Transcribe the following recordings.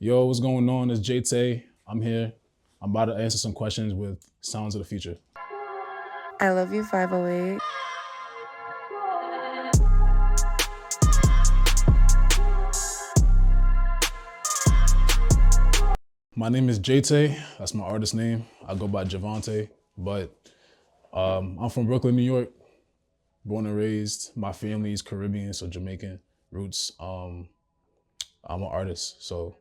Yo, what's going on? It's JayTae. I'm here. I'm about to answer some questions with Sounds of the Future. I love you, 508. My name is JayTae. That's my artist name. I go by Javante, but I'm from Brooklyn, New York. Born and raised. My family is Caribbean, so Jamaican roots. I'm an artist, so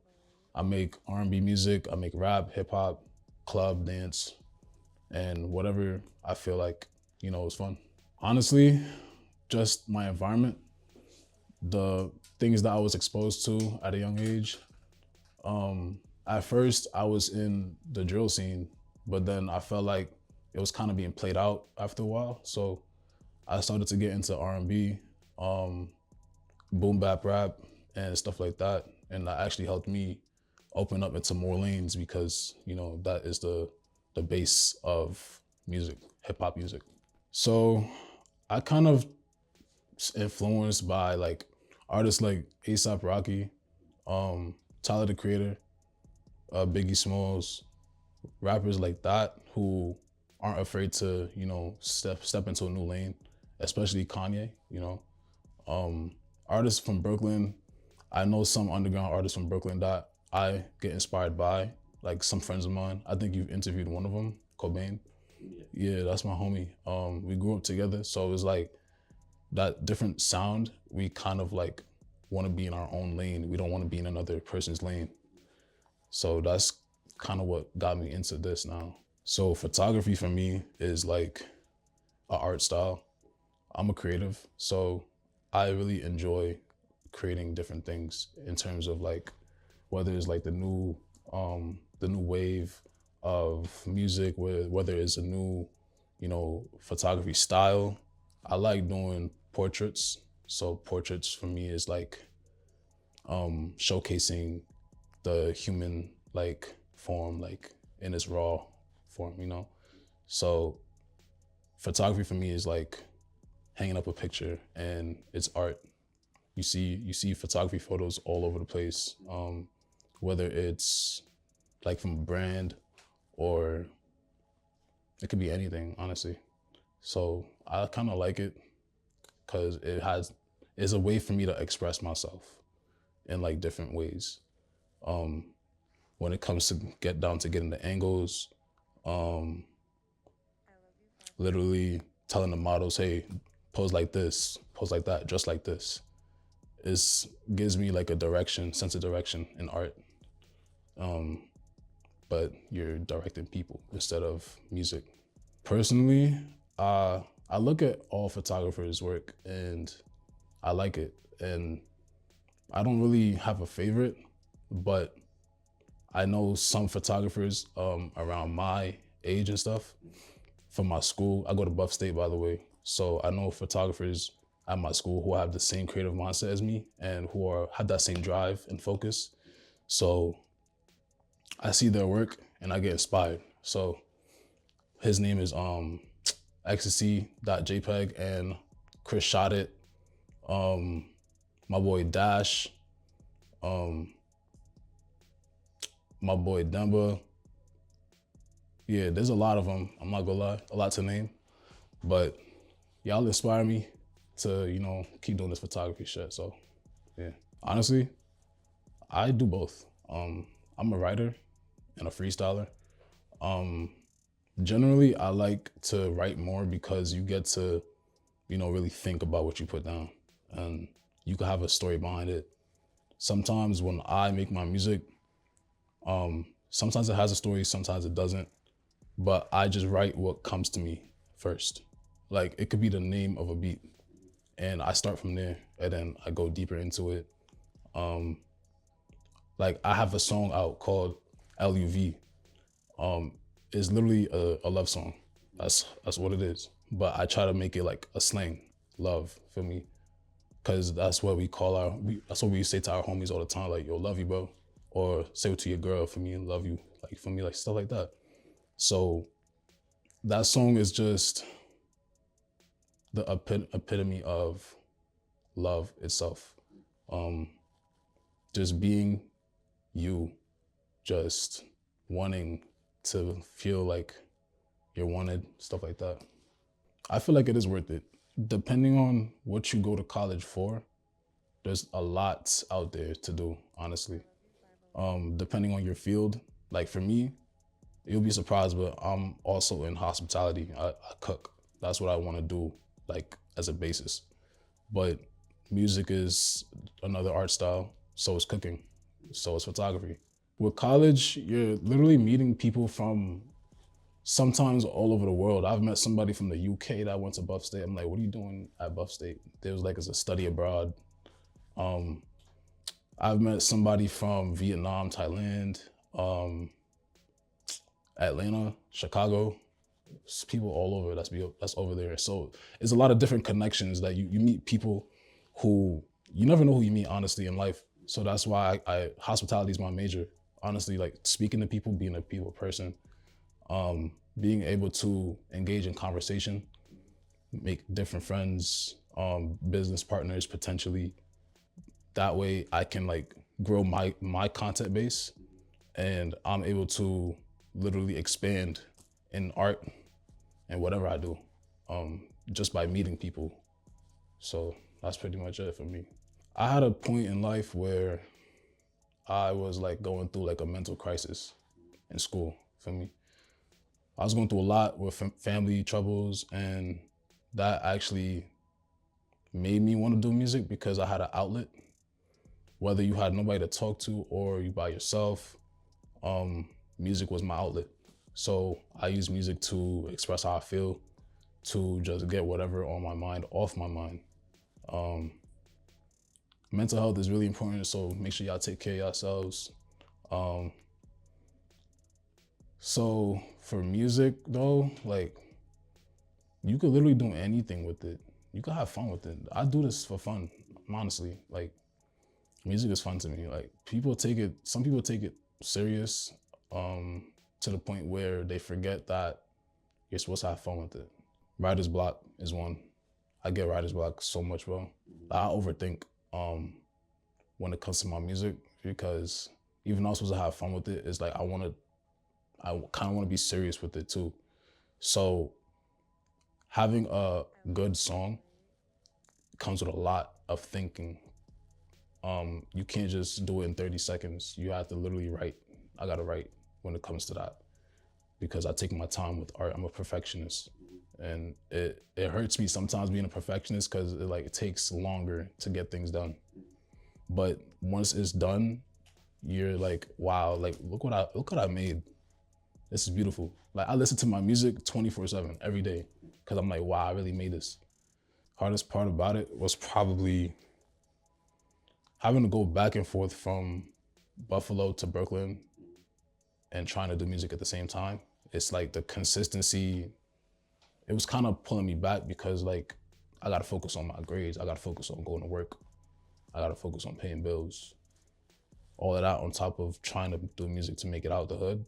I make R&B music. I make rap, hip hop, club, dance, and whatever I feel like, is fun. Honestly, just my environment, the things that I was exposed to at a young age. At first, I was in the drill scene, but then I felt like it was kind of being played out after a while. So I started to get into R&B, boom bap rap, and stuff like that. And that actually helped me open up into more lanes because that is the base of music, hip hop music. So I kind of influenced by like artists like ASAP Rocky, Tyler the Creator, Biggie Smalls, rappers like that who aren't afraid to step into a new lane, especially Kanye. Artists from Brooklyn. I know some underground artists from Brooklyn that I get inspired by, like some friends of mine. I think you've interviewed one of them, Cobain. Yeah, that's my homie. We grew up together, so it was like that different sound. We kind of like want to be in our own lane. We don't want to be in another person's lane. So that's kind of what got me into this now. So photography for me is like an art style. I'm a creative, so I really enjoy creating different things in terms of like whether it's like the new wave of music, whether it's a new photography style. I like doing portraits. So portraits for me is like showcasing the human like form, like in its raw form. So photography for me is like hanging up a picture and it's art. You see photography photos all over the place, whether it's like from a brand or it could be anything, honestly. So I kind of like it because it's a way for me to express myself in like different ways. When it comes to getting the angles, um, literally telling the models, hey, pose like this, pose like that, just like this. It gives me like a direction, sense of direction in art. But you're directing people instead of music. Personally, I look at all photographers' work and I like it. And I don't really have a favorite, but I know some photographers around my age and stuff from my school. I go to Buff State, by the way. So I know photographers at my school who have the same creative mindset as me and who have that same drive and focus. So I see their work and I get inspired. So his name is ecstasy.jpg and Chris Shot It, my boy Dash, my boy Demba. Yeah, there's a lot of them. I'm not gonna lie, a lot to name, but y'all inspire me to, keep doing this photography shit. So yeah, honestly, I do both. I'm a writer and a freestyler. Generally, I like to write more because you get to, really think about what you put down and you can have a story behind it. Sometimes when I make my music, sometimes it has a story, sometimes it doesn't, but I just write what comes to me first. Like it could be the name of a beat and I start from there and then I go deeper into it. Like I have a song out called LUV. It's literally a love song. That's what it is. But I try to make it like a slang, love, feel me? Cause that's what we call that's what we say to our homies all the time, like, yo, love you, bro. Or say it to your girl, for me, love you, like for me, like stuff like that. So that song is just the epitome of love itself. Just being you just wanting to feel like you're wanted, stuff like that. I feel like it is worth it. Depending on what you go to college for, there's a lot out there to do, honestly. Depending on your field, like for me, you'll be surprised, but I'm also in hospitality. I cook. That's what I want to do, like as a basis. But music is another art style. So is cooking. So is photography. With college, you're literally meeting people from sometimes all over the world. I've met somebody from the UK that went to Buff State. I'm like, what are you doing at Buff State? They was like, it's a study abroad. I've met somebody from Vietnam, Thailand, Atlanta, Chicago. It's people all over that's over there. So it's a lot of different connections that you meet people who you never know who you meet honestly in life. So that's why I hospitality is my major. Honestly, like speaking to people, being a people person, being able to engage in conversation, make different friends, business partners potentially. That way I can like grow my content base and I'm able to literally expand in art and whatever I do, just by meeting people. So that's pretty much it for me. I had a point in life where I was like going through like a mental crisis in school for me. I was going through a lot with family troubles, and that actually made me want to do music because I had an outlet. Whether you had nobody to talk to or you by yourself, music was my outlet. So I use music to express how I feel, to just get whatever on my mind off my mind. Mental health is really important, so make sure y'all take care of yourselves. So for music though, like you could literally do anything with it. You could have fun with it. I do this for fun, honestly. Like music is fun to me. Like some people take it serious, to the point where they forget that you're supposed to have fun with it. Writer's block is one. I get writer's block so much, bro. I overthink when it comes to my music because even though I'm supposed to have fun with it, it's like I kind of want to be serious with it too. So having a good song comes with a lot of thinking. You can't just do it in 30 seconds. You have to literally write. I gotta write when it comes to that because I take my time with art. I'm a perfectionist. And it hurts me sometimes being a perfectionist because it takes longer to get things done. But once it's done, you're like, wow, like look what I made. This is beautiful. Like I listen to my music 24/7 every day because I'm like, wow, I really made this. Hardest part about it was probably having to go back and forth from Buffalo to Brooklyn and trying to do music at the same time. It's like the consistency, it was kind of pulling me back because like I gotta focus on my grades. I gotta focus on going to work. I gotta focus on paying bills. All of that on top of trying to do music to make it out the hood.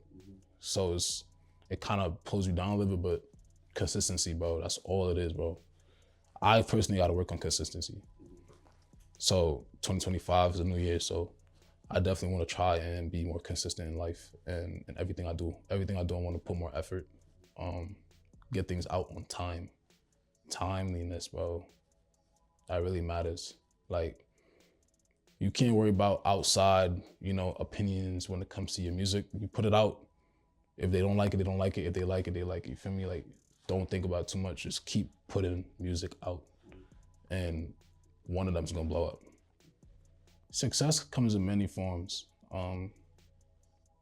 So it kind of pulls you down a little bit, but consistency, bro, that's all it is, bro. I personally gotta work on consistency. So 2025 is a new year, so I definitely want to try and be more consistent in life and everything I do. Everything I do, I want to put more effort, get things out on time. Timeliness, bro, that really matters. Like, you can't worry about outside, opinions when it comes to your music. You put it out. If they don't like it, they don't like it. If they like it, they like it. You feel me? Like, don't think about it too much. Just keep putting music out. And one of them's gonna blow up. Success comes in many forms.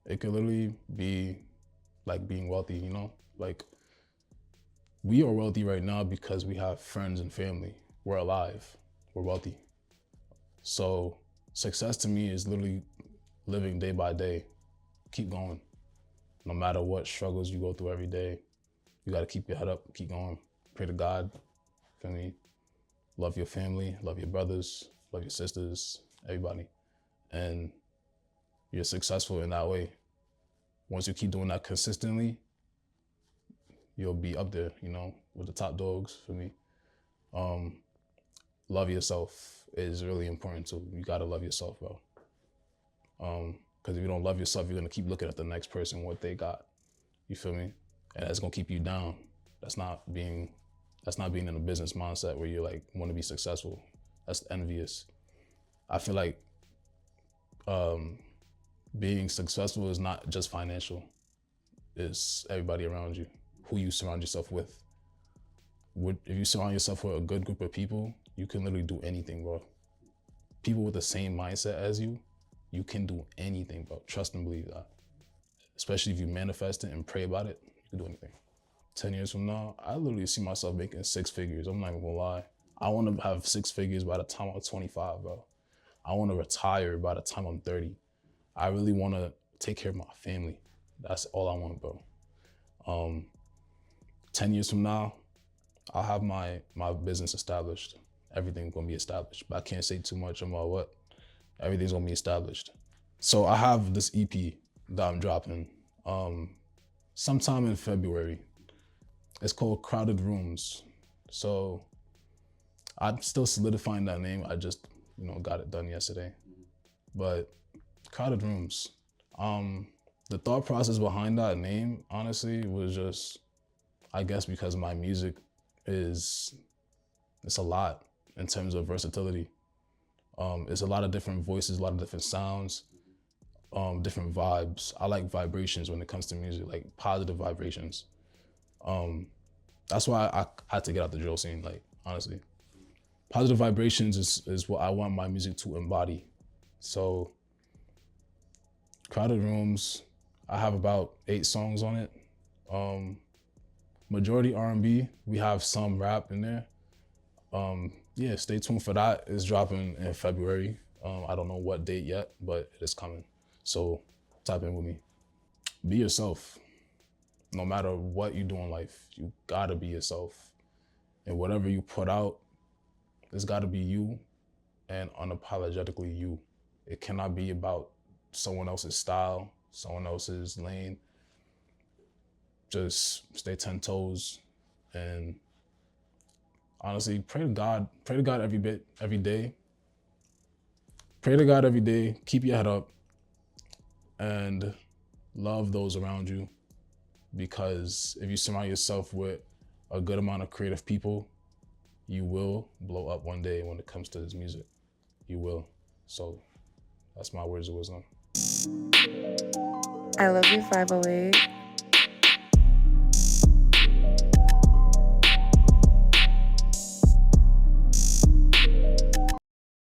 It could literally be like being wealthy, Like, we are wealthy right now because we have friends and family. We're alive. We're wealthy. So success to me is literally living day by day. Keep going. No matter what struggles you go through every day, you gotta keep your head up, keep going. Pray to God, for me. Love your family, love your brothers, love your sisters, everybody. And you're successful in that way. Once you keep doing that consistently, you'll be up there, with the top dogs for me. Love yourself is really important too. You gotta love yourself, bro. Because if you don't love yourself, you're gonna keep looking at the next person, what they got. You feel me? And that's gonna keep you down. That's not being in a business mindset where you like want to be successful. That's envious. I feel like being successful is not just financial. It's everybody around you, who you surround yourself with. If you surround yourself with a good group of people, you can literally do anything, bro. People with the same mindset as you, you can do anything, bro. Trust and believe that. Especially if you manifest it and pray about it, you can do anything. 10 years from now, I literally see myself making 6 figures. I'm not even gonna lie. I wanna have 6 figures by the time I'm 25, bro. I wanna retire by the time I'm 30. I really wanna take care of my family. That's all I want, bro. 10 years from now, I'll have my business established. Everything's gonna be established, but I can't say too much about what. Everything's gonna be established. So I have this EP that I'm dropping sometime in February. It's called Crowded Rooms. So I'm still solidifying that name. I just, got it done yesterday. But Crowded Rooms. The thought process behind that name, honestly, was just, I guess because my music it's a lot in terms of versatility. It's a lot of different voices, a lot of different sounds, different vibes. I like vibrations when it comes to music, like positive vibrations. That's why I had to get out the drill scene, like, honestly. Positive vibrations is what I want my music to embody. So, Crowded Rooms, I have about 8 songs on it. Majority R&B, we have some rap in there. Yeah, stay tuned for that. It's dropping in February. I don't know what date yet, but it is coming. So tap in with me. Be yourself. No matter what you do in life, you gotta be yourself. And whatever you put out, it's gotta be you and unapologetically you. It cannot be about someone else's style, someone else's lane. Just stay 10 toes and honestly, pray to God every day. Pray to God every day, keep your head up and love those around you, because if you surround yourself with a good amount of creative people, you will blow up one day when it comes to this music. You will. So that's my words of wisdom. I love you, 508.